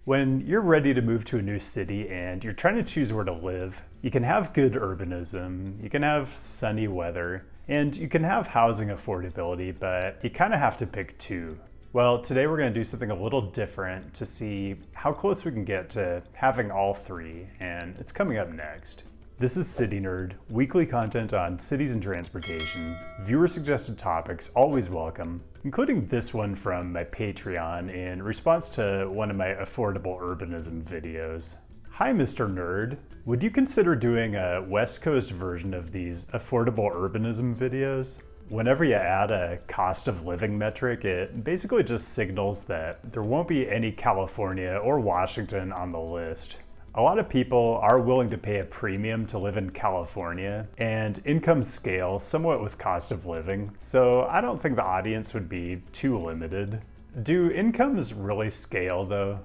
When you're ready to move to a new city and you're trying to choose where to live, you can have good urbanism, you can have sunny weather, and you can have housing affordability, but you kind of have to pick two. Well, today we're going to do something a little different to see how close we can get to having all three, and it's coming up next. This is CityNerd, weekly content on cities and transportation. Viewer-suggested topics always welcome, including this one from my Patreon in response to one of my Affordable Urbanism videos. Hi, Mr. Nerd. Would you consider doing a West Coast version of these Affordable Urbanism videos? Whenever you add a cost of living metric, it basically just signals that there won't be any California or Washington on the list. A lot of people are willing to pay a premium to live in California, and incomes scale somewhat with cost of living, so I don't think the audience would be too limited. Do incomes really scale though?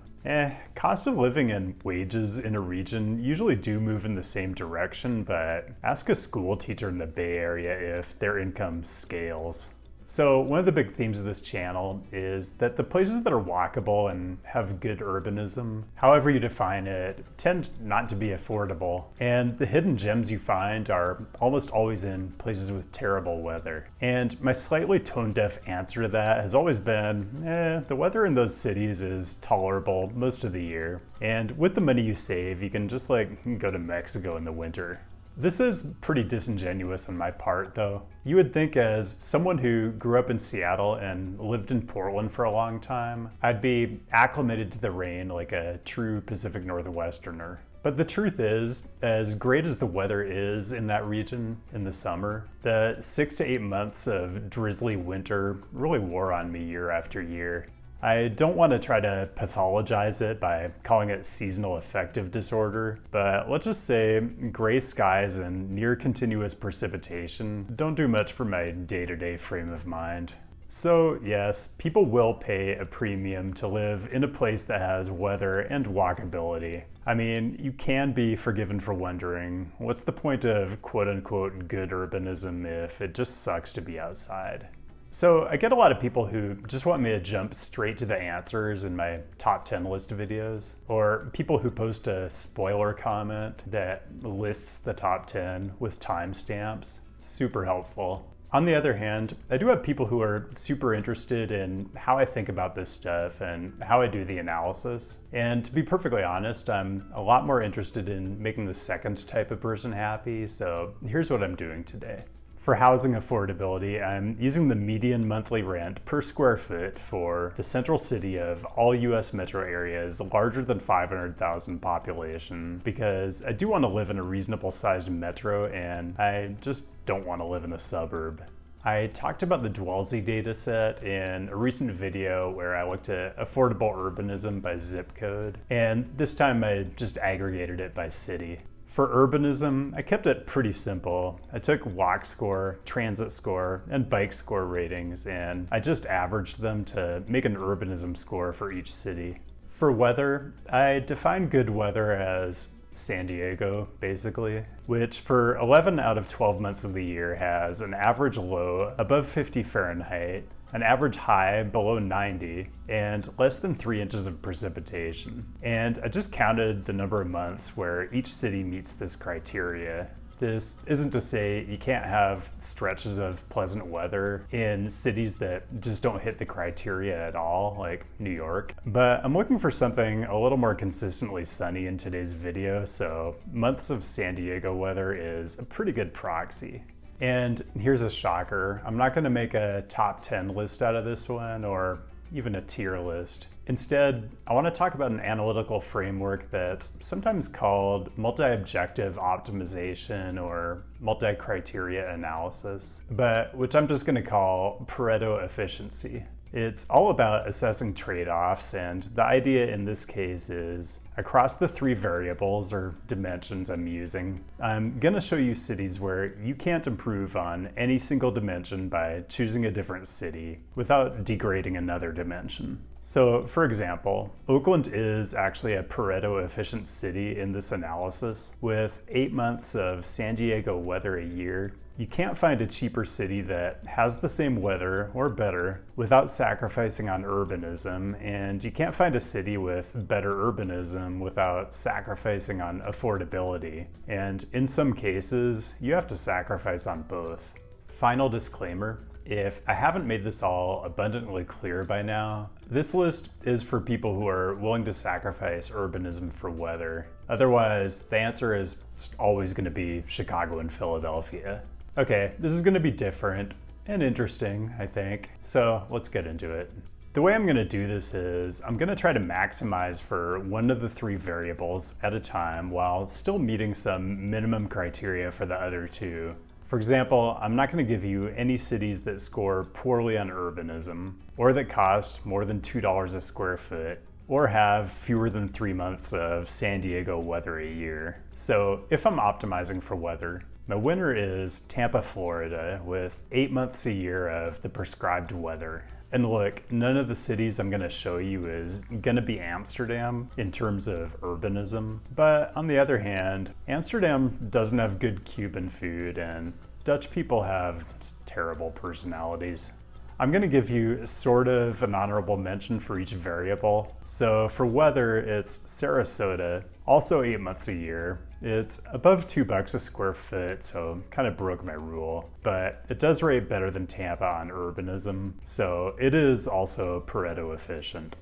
Cost of living and wages in a region usually do move in the same direction, but ask a school teacher in the Bay Area if their income scales. So one of the big themes of this channel is that the places that are walkable and have good urbanism, however you define it, tend not to be affordable. And the hidden gems you find are almost always in places with terrible weather. And my slightly tone-deaf answer to that has always been, the weather in those cities is tolerable most of the year. And with the money you save, you can just go to Mexico in the winter. This is pretty disingenuous on my part, though. You would think, as someone who grew up in Seattle and lived in Portland for a long time, I'd be acclimated to the rain like a true Pacific Northwesterner. But the truth is, as great as the weather is in that region in the summer, the 6 to 8 months of drizzly winter really wore on me year after year. I don't want to try to pathologize it by calling it seasonal affective disorder, but let's just say gray skies and near continuous precipitation don't do much for my day-to-day frame of mind. So yes, people will pay a premium to live in a place that has weather and walkability. I mean, you can be forgiven for wondering, what's the point of quote-unquote good urbanism if it just sucks to be outside? So I get a lot of people who just want me to jump straight to the answers in my top 10 list videos, or people who post a spoiler comment that lists the top 10 with timestamps. Super helpful. On the other hand, I do have people who are super interested in how I think about this stuff and how I do the analysis. And to be perfectly honest, I'm a lot more interested in making the second type of person happy, so here's what I'm doing today. For housing affordability, I'm using the median monthly rent per square foot for the central city of all US metro areas larger than 500,000 population, because I do want to live in a reasonable sized metro and I just don't want to live in a suburb. I talked about the Dwellsy dataset in a recent video where I looked at affordable urbanism by zip code, and this time I just aggregated it by city. For urbanism, I kept it pretty simple. I took walk score, transit score, and bike score ratings, and I just averaged them to make an urbanism score for each city. For weather, I defined good weather as San Diego, basically, which for 11 out of 12 months of the year has an average low above 50 Fahrenheit, an average high below 90, and less than 3 inches of precipitation. And I just counted the number of months where each city meets this criteria. This isn't to say you can't have stretches of pleasant weather in cities that just don't hit the criteria at all, like New York. But I'm looking for something a little more consistently sunny in today's video, so months of San Diego weather is a pretty good proxy. And here's a shocker, I'm not going to make a top 10 list out of this one, or even a tier list. Instead, I want to talk about an analytical framework that's sometimes called multi-objective optimization or multi-criteria analysis, but which I'm just going to call Pareto efficiency. It's all about assessing trade-offs, and the idea in this case is, across the 3 variables or dimensions I'm using, I'm going to show you cities where you can't improve on any single dimension by choosing a different city without degrading another dimension. So, for example, Oakland is actually a Pareto efficient city in this analysis. With 8 months of San Diego weather a year, you can't find a cheaper city that has the same weather or better without sacrificing on urbanism, and you can't find a city with better urbanism without sacrificing on affordability. And in some cases, you have to sacrifice on both. Final disclaimer. If I haven't made this all abundantly clear by now, this list is for people who are willing to sacrifice urbanism for weather. Otherwise, the answer is always going to be Chicago and Philadelphia. Okay, this is going to be different and interesting, I think, so let's get into it. The way I'm going to do this is I'm going to try to maximize for one of the three variables at a time while still meeting some minimum criteria for the other two. For example, I'm not going to give you any cities that score poorly on urbanism, or that cost more than $2 a square foot, or have fewer than 3 months of San Diego weather a year. So if I'm optimizing for weather, my winner is Tampa, Florida, with 8 months a year of the prescribed weather. And look, none of the cities I'm going to show you is going to be Amsterdam in terms of urbanism. But on the other hand, Amsterdam doesn't have good Cuban food and Dutch people have terrible personalities. I'm going to give you sort of an honorable mention for each variable. So for weather, it's Sarasota, also 8 months a year. It's above $2 a square foot, so kind of broke my rule, but it does rate better than Tampa on urbanism, so it is also Pareto efficient.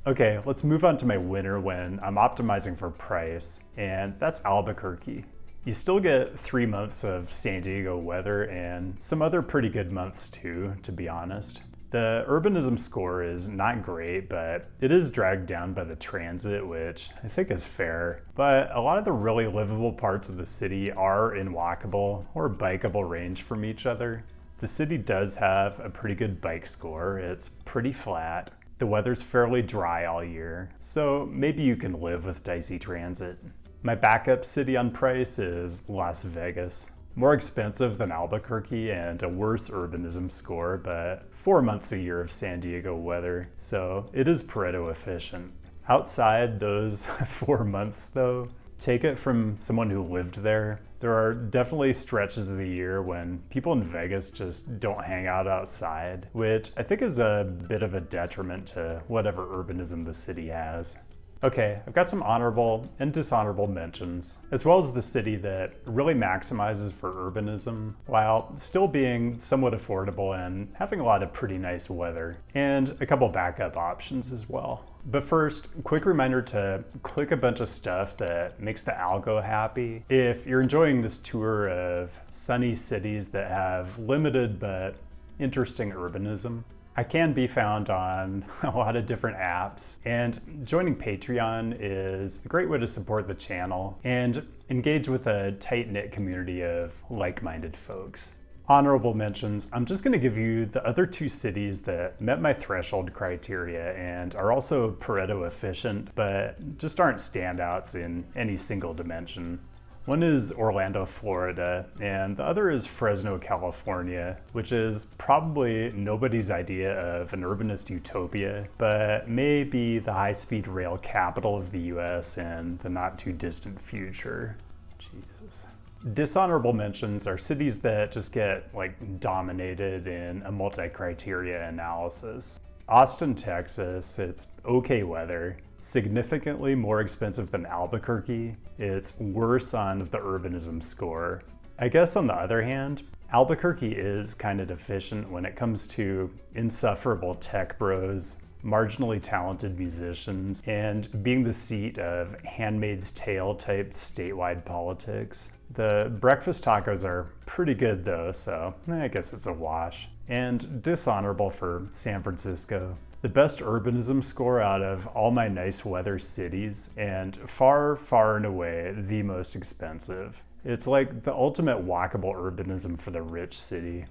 Okay, let's move on to my winner when I'm optimizing for price, and that's Albuquerque. You still get 3 months of San Diego weather and some other pretty good months too, to be honest. The urbanism score is not great, but it is dragged down by the transit, which I think is fair. But a lot of the really livable parts of the city are in walkable or bikeable range from each other. The city does have a pretty good bike score. It's pretty flat. The weather's fairly dry all year, so maybe you can live with dicey transit. My backup city on price is Las Vegas. More expensive than Albuquerque and a worse urbanism score, but 4 months a year of San Diego weather, so it is Pareto efficient. Outside those 4 months though, take it from someone who lived there, there are definitely stretches of the year when people in Vegas just don't hang out outside, which I think is a bit of a detriment to whatever urbanism the city has. Okay, I've got some honorable and dishonorable mentions, as well as the city that really maximizes for urbanism while still being somewhat affordable and having a lot of pretty nice weather, and a couple backup options as well. But first, quick reminder to click a bunch of stuff that makes the algo happy. If you're enjoying this tour of sunny cities that have limited but interesting urbanism, I can be found on a lot of different apps, and joining Patreon is a great way to support the channel and engage with a tight-knit community of like-minded folks. Honorable mentions, I'm just going to give you the other two cities that met my threshold criteria and are also Pareto efficient, but just aren't standouts in any single dimension. One is Orlando, Florida, and the other is Fresno, California, which is probably nobody's idea of an urbanist utopia, but may be the high-speed rail capital of the US in the not-too-distant future. Jesus. Dishonorable mentions are cities that just get dominated in a multi-criteria analysis. Austin, Texas, it's okay weather, significantly more expensive than Albuquerque. It's worse on the urbanism score. I guess on the other hand, Albuquerque is kind of deficient when it comes to insufferable tech bros, marginally talented musicians, and being the seat of Handmaid's Tale type statewide politics. The breakfast tacos are pretty good though, so I guess it's a wash. And dishonorable for San Francisco. The best urbanism score out of all my nice weather cities, and far, far and away the most expensive. It's like the ultimate walkable urbanism for the rich city.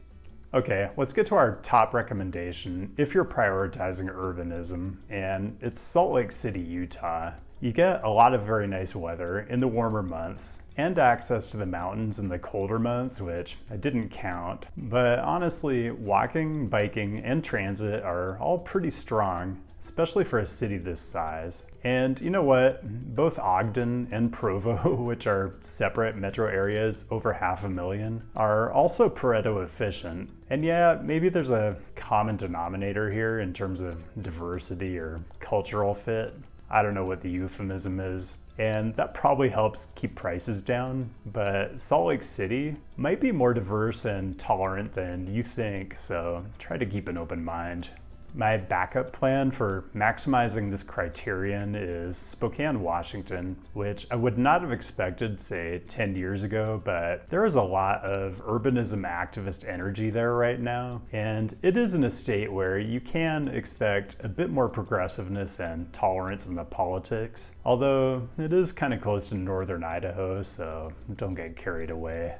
Okay, let's get to our top recommendation if you're prioritizing urbanism, and it's Salt Lake City, Utah. You get a lot of very nice weather in the warmer months and access to the mountains in the colder months, which I didn't count. But honestly, walking, biking, and transit are all pretty strong. especially for a city this size. And you know what? Both Ogden and Provo, which are separate metro areas over 500,000, are also Pareto efficient. And yeah, maybe there's a common denominator here in terms of diversity or cultural fit. I don't know what the euphemism is. And that probably helps keep prices down, but Salt Lake City might be more diverse and tolerant than you think, so try to keep an open mind. My backup plan for maximizing this criterion is Spokane, Washington, which I would not have expected, say, 10 years ago, but there is a lot of urbanism activist energy there right now, and it is in a state where you can expect a bit more progressiveness and tolerance in the politics, although it is kind of close to northern Idaho, so don't get carried away.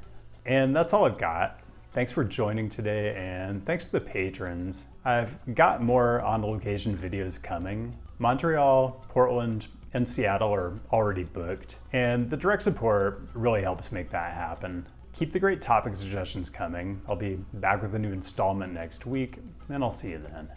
And that's all I've got. Thanks for joining today, and thanks to the patrons. I've got more on-location videos coming. Montreal, Portland, and Seattle are already booked, and the direct support really helps make that happen. Keep the great topic suggestions coming. I'll be back with a new installment next week, and I'll see you then.